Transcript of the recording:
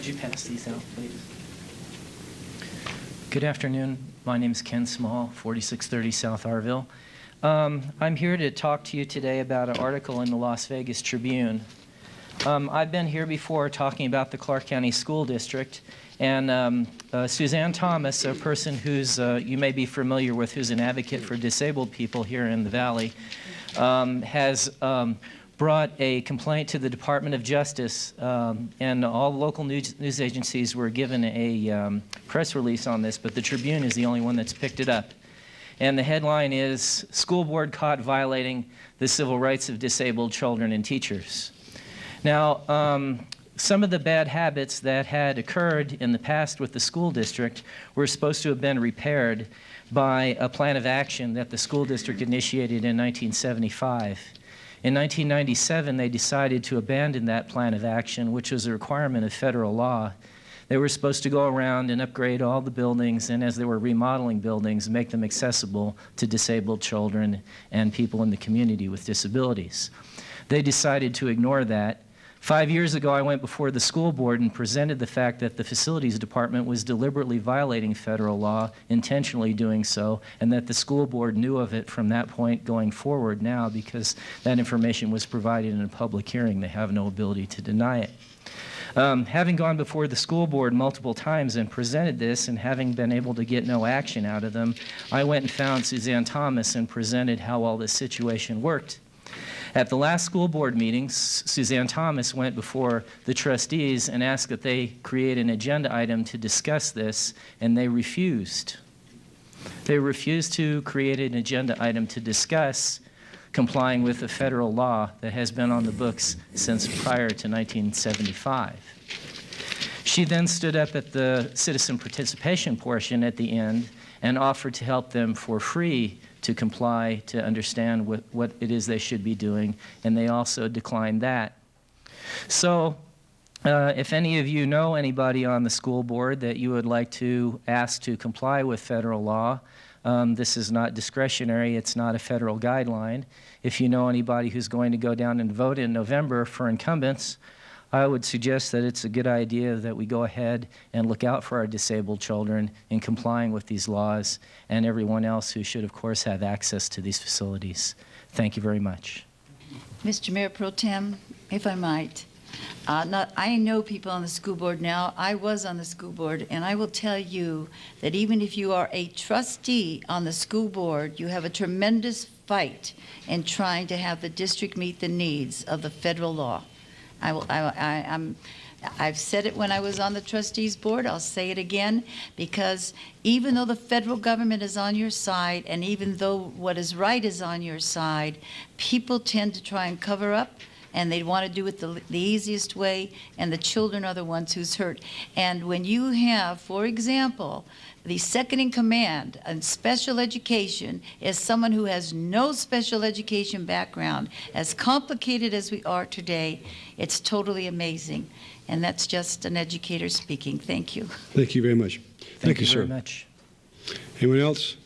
Would you pass these out, please? Good afternoon. My name is Ken Small, 4630 South Arville. I'm here to talk to you today about an article in the Las Vegas Tribune. I've been here before talking about the Clark County School District, and Suzanne Thomas, a person who's you may be familiar with, who's an advocate for disabled people here in the Valley, has brought a complaint to the Department of Justice, and all local news agencies were given a press release on this, but the Tribune is the only one that's picked it up. And the headline is, "School Board Caught Violating the Civil Rights of Disabled Children and Teachers." Now, some of the bad habits that had occurred in the past with the school district were supposed to have been repaired by a plan of action that the school district initiated in 1975. In 1997, they decided to abandon that plan of action, which was a requirement of federal law. They were supposed to go around and upgrade all the buildings, and as they were remodeling buildings, make them accessible to disabled children and people in the community with disabilities. They decided to ignore that. 5 years ago, I went before the school board and presented the fact that the facilities department was deliberately violating federal law, intentionally doing so, and that the school board knew of it from that point going forward now because that information was provided in a public hearing. They have no ability to deny it. Having gone before the school board multiple times and presented this and having been able to get no action out of them, I went and found Suzanne Thomas and presented how all this situation worked. At the last school board meeting, Suzanne Thomas went before the trustees and asked that they create an agenda item to discuss this, and they refused. They refused to create an agenda item to discuss complying with a federal law that has been on the books since prior to 1975. She then stood up at the citizen participation portion at the end and offered to help them for free to comply, to understand what it is they should be doing, and they also declined that. So if any of you know anybody on the school board that you would like to ask to comply with federal law, this is not discretionary, it's not a federal guideline. If you know anybody who's going to go down and vote in November for incumbents, I would suggest that it's a good idea that we go ahead and look out for our disabled children in complying with these laws and everyone else who should, of course, have access to these facilities. Thank you very much. Mr. Mayor Pro Tem, if I might, I know people on the school board now. I was on the school board, and I will tell you that even if you are a trustee on the school board, you have a tremendous fight in trying to have the district meet the needs of the federal law. I've said it when I was on the trustees board. I'll say it again, because even though the federal government is on your side, and even though what is right is on your side, people tend to try and cover up, and they want to do it the easiest way, and the children are the ones who's hurt. And when you have, for example, the second in command in special education is someone who has no special education background, as complicated as we are today, it's totally amazing. And that's just an educator speaking. Thank you. Thank you very much. Thank you, sir. Very much. Anyone else?